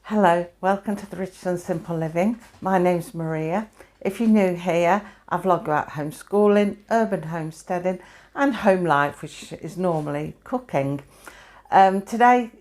Hello, welcome to the Rich and Simple Living. My name's Maria. If you're new here, I vlog about homeschooling, urban homesteading and home life, which is normally cooking. Today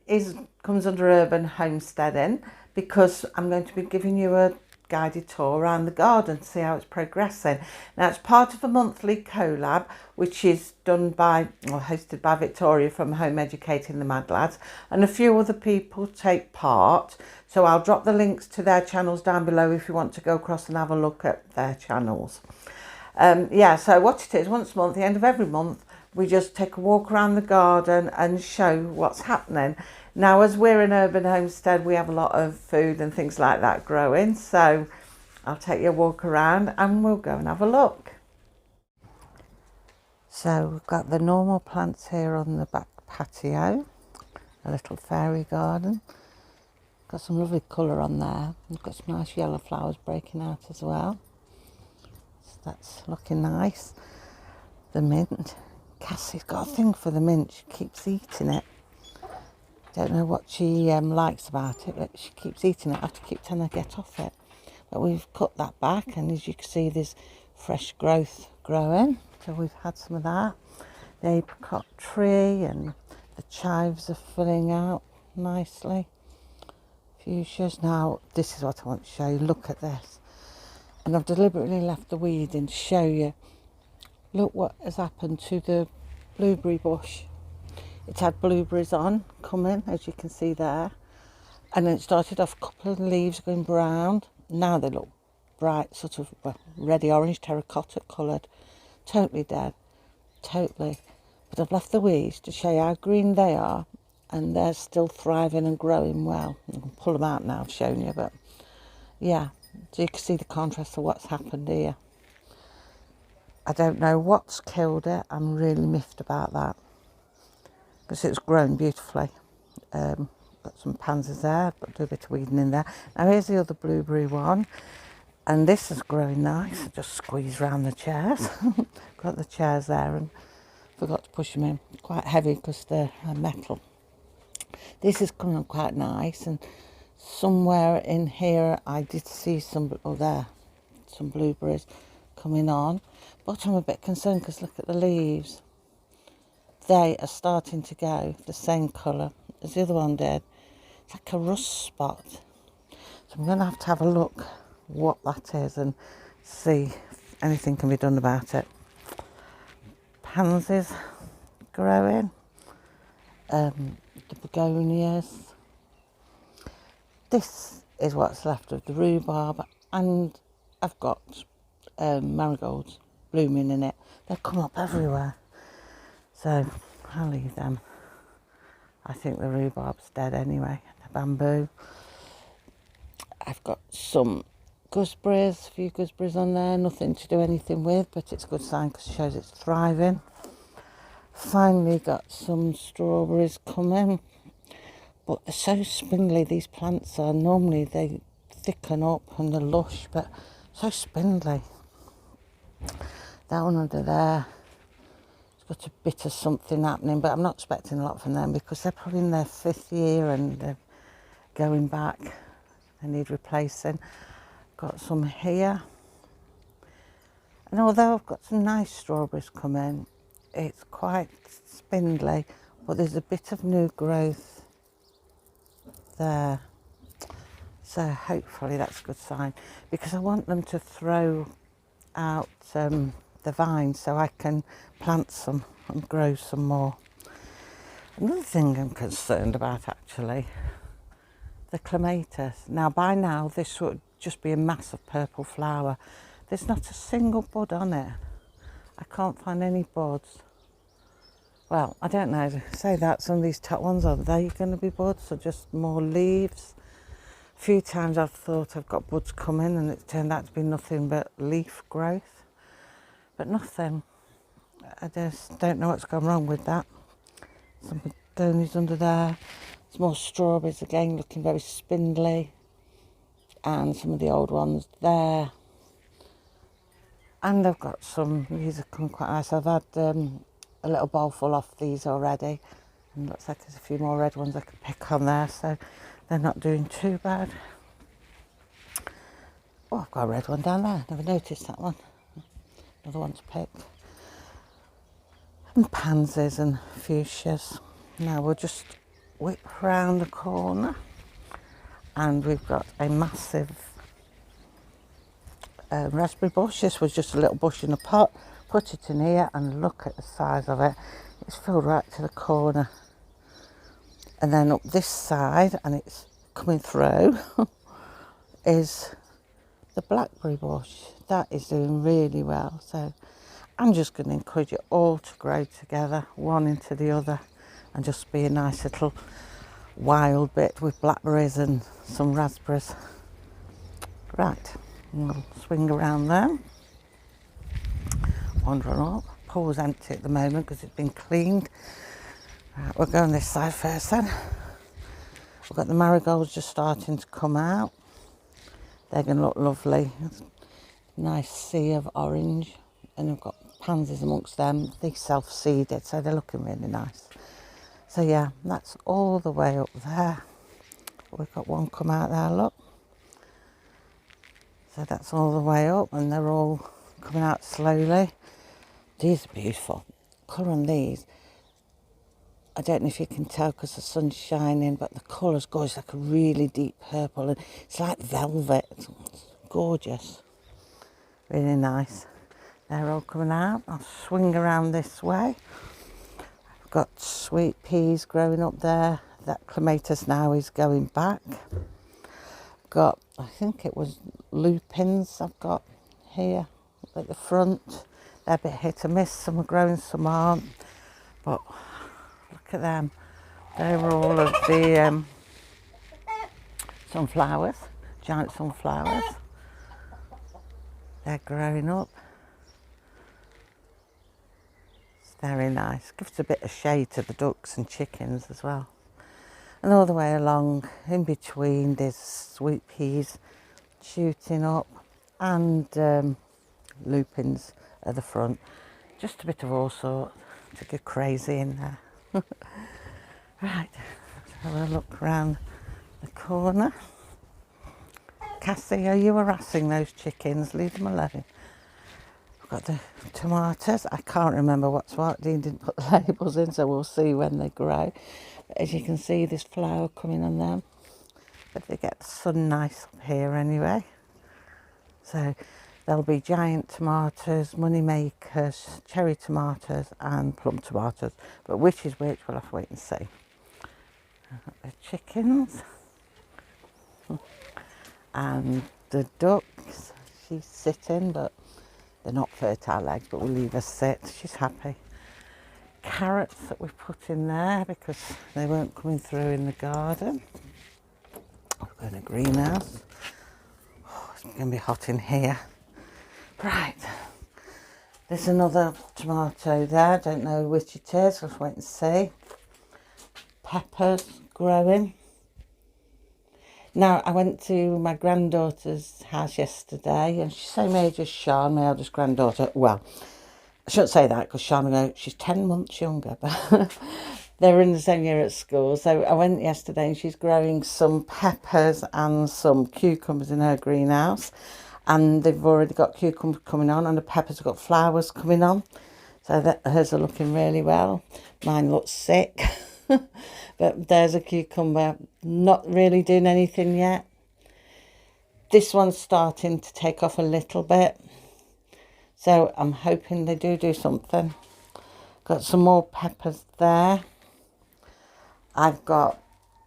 comes under urban homesteading because I'm going to be giving you a guided tour around the garden to see how it's progressing. Now, it's part of a monthly collab which is done by or hosted by Vicoria from Home Educating the Mad Lads, and a few other people take part. So I'll drop the links to their channels down below if you want to go across and have a look at their channels. So what it is, once a month, the end of every month, we just take a walk around the garden and show what's happening. Now, as we're an urban homestead, we have a lot of food and things like that growing. So I'll take you a walk around and we'll go and have a look. So we've got the normal plants here on the back patio, a little fairy garden. Got some lovely colour on there. We've got some nice yellow flowers breaking out as well. So that's looking nice. The mint. Cassie's got a thing for the mint. She keeps eating it. Don't know what she likes about it, but she keeps eating it. I have to keep telling her to get off it. But we've cut that back, and as you can see, there's fresh growth growing. So we've had some of that. The apricot tree and the chives are filling out nicely. Fuchsias. Now, this is what I want to show you. Look at this. And I've deliberately left the weeding to show you. Look what has happened to the blueberry bush. It's had blueberries on, coming, as you can see there. And then it started off a couple of leaves going brown. Now they look bright, sort of reddy orange, terracotta coloured. Totally dead, totally. But I've left the weeds to show you how green they are. And they're still thriving and growing well. I can pull them out now, I've shown you. But yeah, so you can see the contrast of what's happened here. I don't know what's killed it. I'm really miffed about that, because it's grown beautifully. Got some pansies there, but do a bit of weeding in there. Now here's the other blueberry one, and this is growing nice. I just squeeze around the chairs. Got the chairs there and forgot to push them in. Quite heavy because they're metal. This is coming on quite nice, and somewhere in here I did see some blueberries coming on, but I'm a bit concerned because look at the leaves. They are starting to go the same colour as the other one did. It's like a rust spot. So I'm going to have a look what that is and see if anything can be done about it. Pansies growing. The begonias. This is what's left of the rhubarb, and I've got marigolds blooming in it. They come up everywhere. So I'll leave them. I think the rhubarb's dead anyway. The bamboo. I've got some gooseberries, a few gooseberries on there. Nothing to do anything with, but it's a good sign because it shows it's thriving. Finally got some strawberries coming. But they're so spindly, these plants are. Normally they thicken up and they're lush, but so spindly. That one under there. Got a bit of something happening, but I'm not expecting a lot from them because they're probably in their 5th year and they're going back. They need replacing. Got some here. And although I've got some nice strawberries coming, it's quite spindly, but there's a bit of new growth there. So hopefully that's a good sign, because I want them to throw out the vines so I can plant some and grow some more. Another thing I'm concerned about, actually, the clematis. Now by now this would just be a mass of purple flower. There's not a single bud on it. I can't find any buds. Well, I don't know, say that some of these top ones, are they going to be buds or just more leaves? A few times I've thought I've got buds coming and it's turned out to be nothing but leaf growth. But nothing. I just don't know what's gone wrong with that. Some begonias under there. Some more strawberries again, looking very spindly. And some of the old ones there. And I've got some, these are coming quite nice. I've had a little bowl full off these already. And looks like there's a few more red ones I can pick on there. So they're not doing too bad. Oh, I've got a red one down there. Never noticed that one. Another one to pick. And pansies and fuchsias. Now we'll just whip round the corner, and we've got a massive raspberry bush. This was just a little bush in a pot. Put it in here and look at the size of it. It's filled right to the corner. And then up this side, and it's coming through, is the blackberry bush. That is doing really well. So I'm just going to encourage it all to grow together, one into the other, and just be a nice little wild bit with blackberries and some raspberries. Right, we'll swing around there. Wandering up. Pool's empty at the moment because it's been cleaned. Right, we'll go on this side first then. We've got the marigolds just starting to come out. They're going to look lovely. Nice sea of orange. And we've got pansies amongst them. They self-seeded, so they're looking really nice. So yeah, that's all the way up there. We've got one come out there, look. So that's all the way up, and they're all coming out slowly. These are beautiful. Colour on these, I don't know if you can tell because the sun's shining, but the colour's gorgeous, like a really deep purple, and it's like velvet. It's gorgeous. Really nice. They're all coming out. I'll swing around this way. I've got sweet peas growing up there. That clematis now is going back. Got, I think it was lupins I've got here at the front. They're a bit hit and miss. Some are growing, some aren't. But look at them. They were all of the sunflowers, giant sunflowers. They're growing up. It's very nice. Gives a bit of shade to the ducks and chickens as well. And all the way along, in between, there's sweet peas shooting up and lupins at the front. Just a bit of all sorts to get crazy in there. Right, let's have a look round the corner. Cassie, are you harassing those chickens? Leave them alone. I've got the tomatoes. I can't remember what's what. Dean didn't put the labels in, so we'll see when they grow. But as you can see, there's flower coming on them. But they get the sun nice up here anyway. So there'll be giant tomatoes, money makers, cherry tomatoes and plum tomatoes. But which is which, we'll have to wait and see. The chickens and the ducks. She's sitting, but they're not fertile eggs, but we'll leave her sit. She's happy. Carrots that we've put in there because they weren't coming through in the garden. We've got a greenhouse. Oh, it's going to be hot in here. Right, there's another tomato there. Don't know which it is. Let's wait and see. Peppers growing. Now, I went to my granddaughter's house yesterday, and she's the same age as Sean, my eldest granddaughter. Well, I shouldn't say that because Sean, she's 10 months younger, but they're in the same year at school. So I went yesterday, and she's growing some peppers and some cucumbers in her greenhouse. And they've already got cucumbers coming on, and the peppers have got flowers coming on. So that hers are looking really well. Mine looks sick. But there's a cucumber, not really doing anything yet. This one's starting to take off a little bit. So I'm hoping they do something. Got some more peppers there. I've got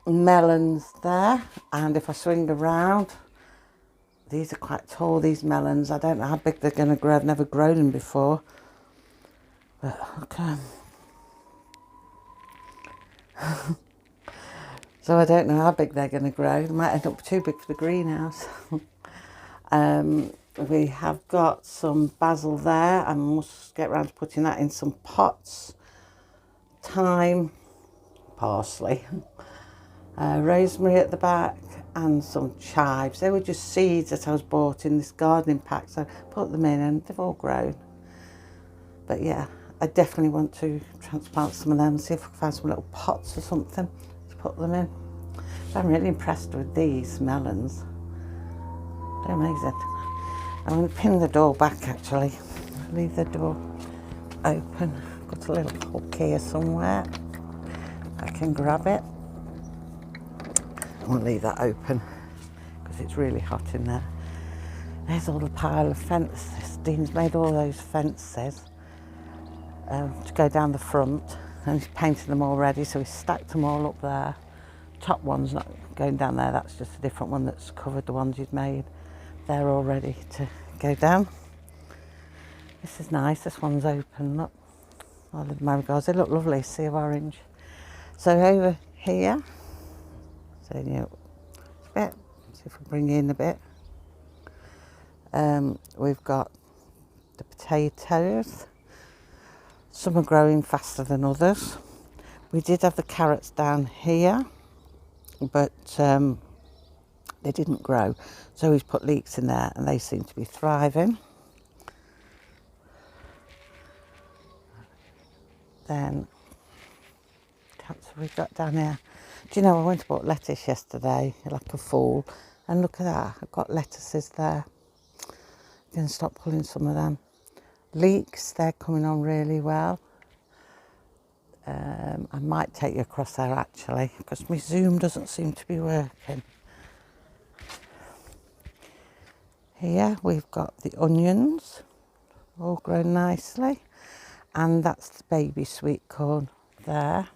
melons there. And if I swing around, these are quite tall, these melons. I don't know how big they're going to grow. I've never grown them before. But okay. So I don't know how big they're going to grow. They might end up too big for the greenhouse. We have got some basil there. I must get around to putting that in some pots. Thyme, parsley, rosemary at the back, and some chives. They were just seeds that I was bought in this gardening pack, so I put them in and they've all grown. But yeah, I definitely want to transplant some of them and see if I can find some little pots or something to put them in. I'm really impressed with these melons. They're amazing. I'm going to pin the door back actually. Leave the door open. Got a little hook here somewhere. I can grab it. I won't leave that open because it's really hot in there. There's all the pile of fences. Dean's made all those fences to go down the front, and he's painted them already, so he's stacked them all up there. Top one's not going down there, that's just a different one that's covered the ones he's made. They're all ready to go down. This is nice, this one's open. Look, all the marigolds, they look lovely, sea of orange. So over here, so you know, a bit, see if we bring in a bit. We've got the potatoes. Some are growing faster than others. We did have the carrots down here, but they didn't grow. So he's put leeks in there and they seem to be thriving. Then, what have we got down here? Do you know, I went and bought lettuce yesterday, like a fool. And look at that, I've got lettuces there. I'm going to stop pulling some of them. Leeks, they're coming on really well. I might take you across there actually, because my Zoom doesn't seem to be working. Here we've got the onions, all grown nicely. And that's the baby sweet corn there.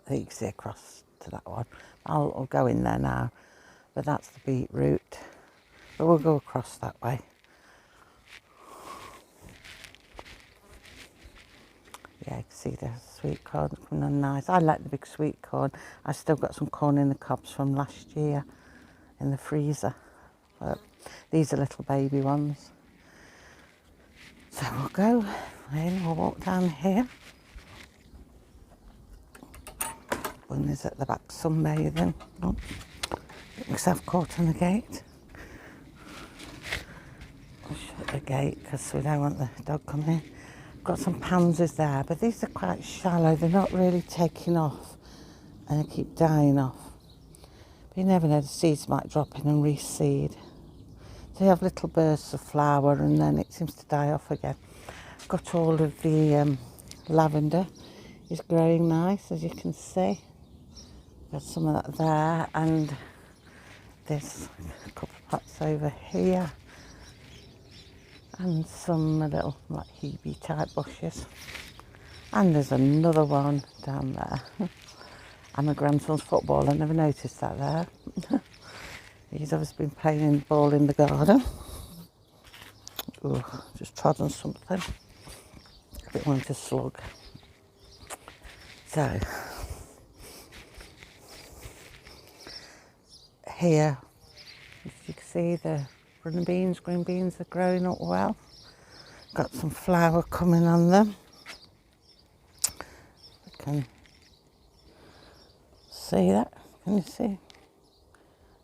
You can see across to that one. I'll go in there now, but that's the beetroot. But we'll go across that way. Yeah, you can see the sweet corn coming on nice. I like the big sweet corn. I've still got some corn in the cobs from last year in the freezer. But these are little baby ones. So we'll go in, we'll walk down here. One is at the back sunbathing. Oh, get myself caught on the gate. I'll shut the gate because we don't want the dog coming in. Got some pansies there, but these are quite shallow. They're not really taking off and they keep dying off. But you never know, the seeds might drop in and reseed. So you have little bursts of flower and then it seems to die off again. Got all of the lavender is growing nice, as you can see. Got some of that there, and there's a couple of pots over here. And some little like hebe type bushes. And there's another one down there. And my grandson's football, I never noticed that there. He's obviously been playing ball in the garden. Ooh, just trod on something. I didn't want to slug. So, here, as you can see, the green beans are growing up well. Got some flower coming on them. You can see that? Can you see?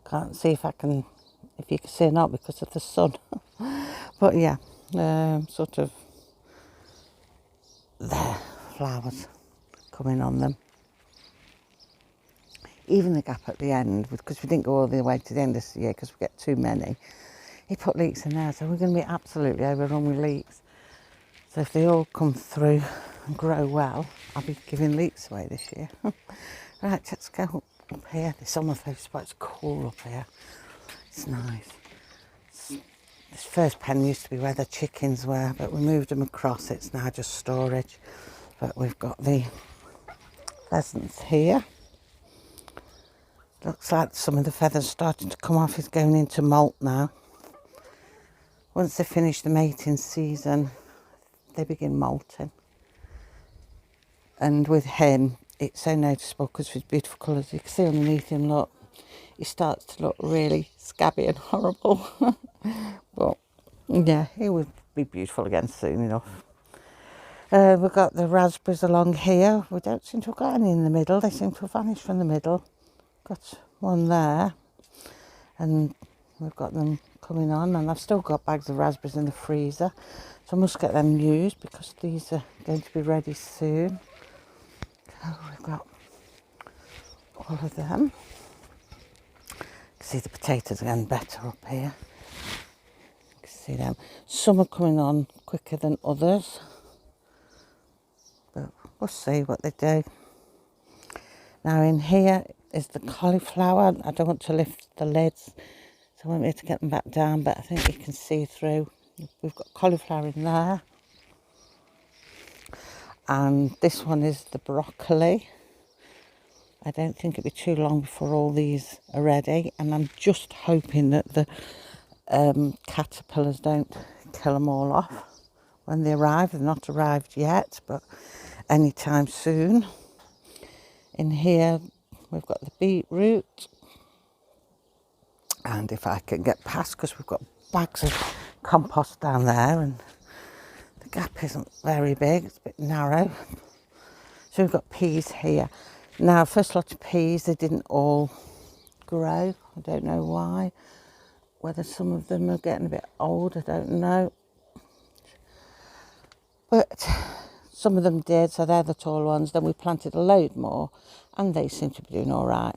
Can't see if you can see or not because of the sun. But yeah, sort of there, flowers coming on them. Even the gap at the end, because we didn't go all the way to the end this year because we get too many. He put leeks in there, so we're going to be absolutely overrun with leeks. So if they all come through and grow well, I'll be giving leeks away this year. Right, let's go up here. The summer face, but it's cool up here. It's nice. This first pen used to be where the chickens were, but we moved them across. It's now just storage. But we've got the pheasants here. Looks like some of the feathers starting to come off. He's going into molt now. Once they finish the mating season, they begin molting. And with him, it's so noticeable because of his beautiful colours. You can see underneath him, look, he starts to look really scabby and horrible. But yeah, he will be beautiful again soon enough. We've got the raspberries along here. We don't seem to have got any in the middle. They seem to have vanished from the middle. Got one there. And we've got them coming on. And I've still got bags of raspberries in the freezer. So I must get them used because these are going to be ready soon. Oh, we've got all of them. You can see the potatoes again better up here. You can see them. Some are coming on quicker than others, but we'll see what they do. Now in here is the cauliflower. I don't want to lift the lids, so I won't be able to get them back down, but I think you can see through. We've got cauliflower in there. And this one is the broccoli. I don't think it'll be too long before all these are ready, and I'm just hoping that the caterpillars don't kill them all off when they arrive. They've not arrived yet, but anytime soon. In here we've got the beetroot, and if I can get past, because we've got bags of compost down there and the gap isn't very big, it's a bit narrow. So we've got peas here. Now, first lot of peas, they didn't all grow. I don't know why. Whether some of them are getting a bit old, I don't know. But some of them did, so they're the tall ones. Then we planted a load more, and they seem to be doing all right,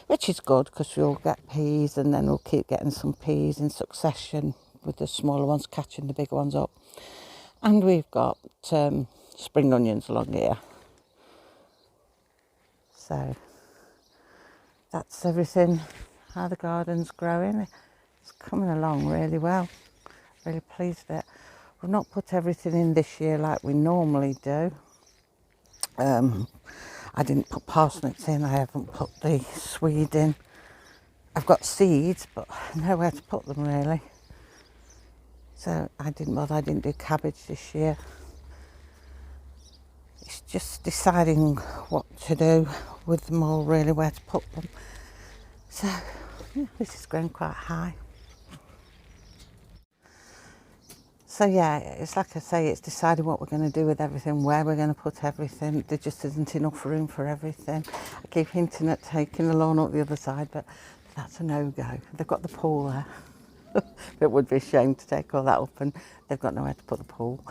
which is good because we'll get peas, and then we'll keep getting some peas in succession with the smaller ones catching the bigger ones up. And we've got spring onions along here. So that's everything, how the garden's growing. It's coming along really well. Really pleased with it. We've not put everything in this year like we normally do. I didn't put parsnips in, I haven't put the swede in. I've got seeds, but nowhere to put them really. So I didn't do cabbage this year. It's just deciding what to do with them all, really, where to put them. So yeah, this is growing quite high. So yeah, it's like I say, it's deciding what we're going to do with everything, where we're going to put everything. There just isn't enough room for everything. I keep hinting at taking the lawn up the other side, but that's a no-go. They've got the pool there. It would be a shame to take all that up, and they've got nowhere to put the pool.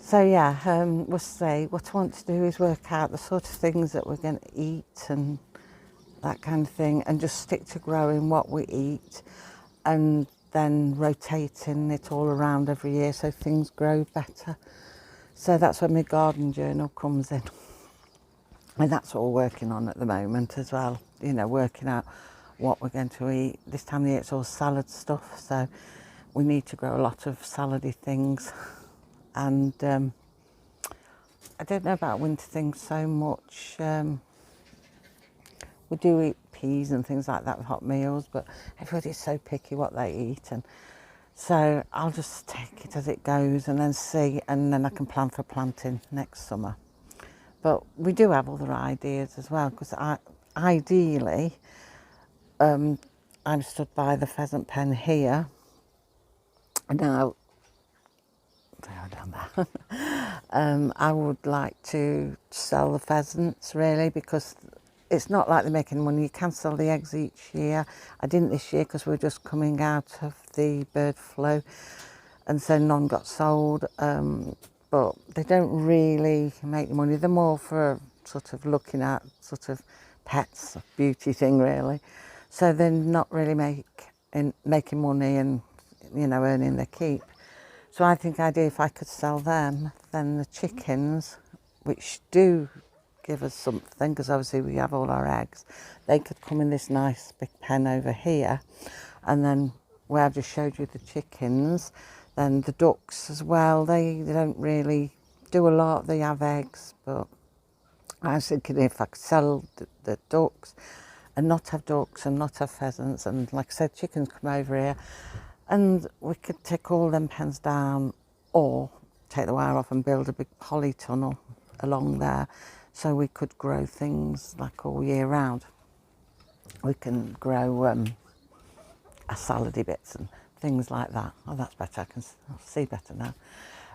So yeah, we'll see. What I want to do is work out the sort of things that we're going to eat and that kind of thing, and just stick to growing what we eat, and then rotating it all around every year so things grow better. So that's when my garden journal comes in. And that's what we're working on at the moment as well, you know, working out what we're going to eat. This time of year it's all salad stuff, so we need to grow a lot of salady things. And I don't know about winter things so much. We do eat peas and things like that with hot meals, but everybody's so picky what they eat, and so I'll just take it as it goes and then see, and then I can plan for planting next summer. But we do have other ideas as well, because ideally I'm stood by the pheasant pen here. Now, down there. I would like to sell the pheasants really, because it's not like they're making money. You can sell the eggs each year. I didn't this year because we're just coming out of the bird flu, and so none got sold. But they don't really make money. They're more for sort of looking at sort of pets, a beauty thing really. So they're not really making money and, you know, earning their keep. So I think if I could sell them, then the chickens, which do give us something, because obviously we have all our eggs, they could come in this nice big pen over here, and then where I've just showed you the chickens, then the ducks as well, they don't really do a lot. They have eggs, but I was thinking if I could sell the ducks and not have ducks and not have pheasants, and like I said, chickens come over here, and we could take all them pens down, or take the wire off and build a big polytunnel along there, so we could grow things like all year round. We can grow our salady bits and things like that. Oh, that's better, I can see better now.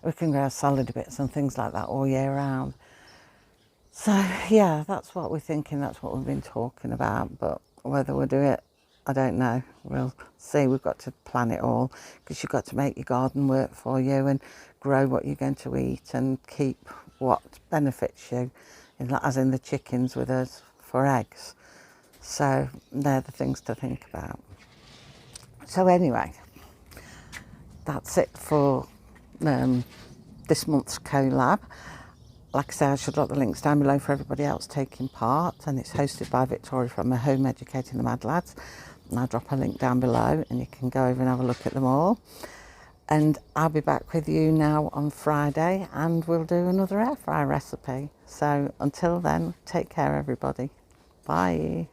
We can grow salady bits and things like that all year round. So yeah, that's what we're thinking, that's what we've been talking about, but whether we'll do it, I don't know. We'll see. We've got to plan it all, because you've got to make your garden work for you and grow what you're going to eat and keep what benefits you, as in the chickens with us for eggs. So they're the things to think about. So anyway, that's it for this month's collab. Like I say, I should drop the links down below for everybody else taking part, and it's hosted by Vicoria from Home Educating the Mad Lads, and I'll drop a link down below and you can go over and have a look at them all. And I'll be back with you now on Friday, and we'll do another air fryer recipe. So until then, take care everybody. Bye.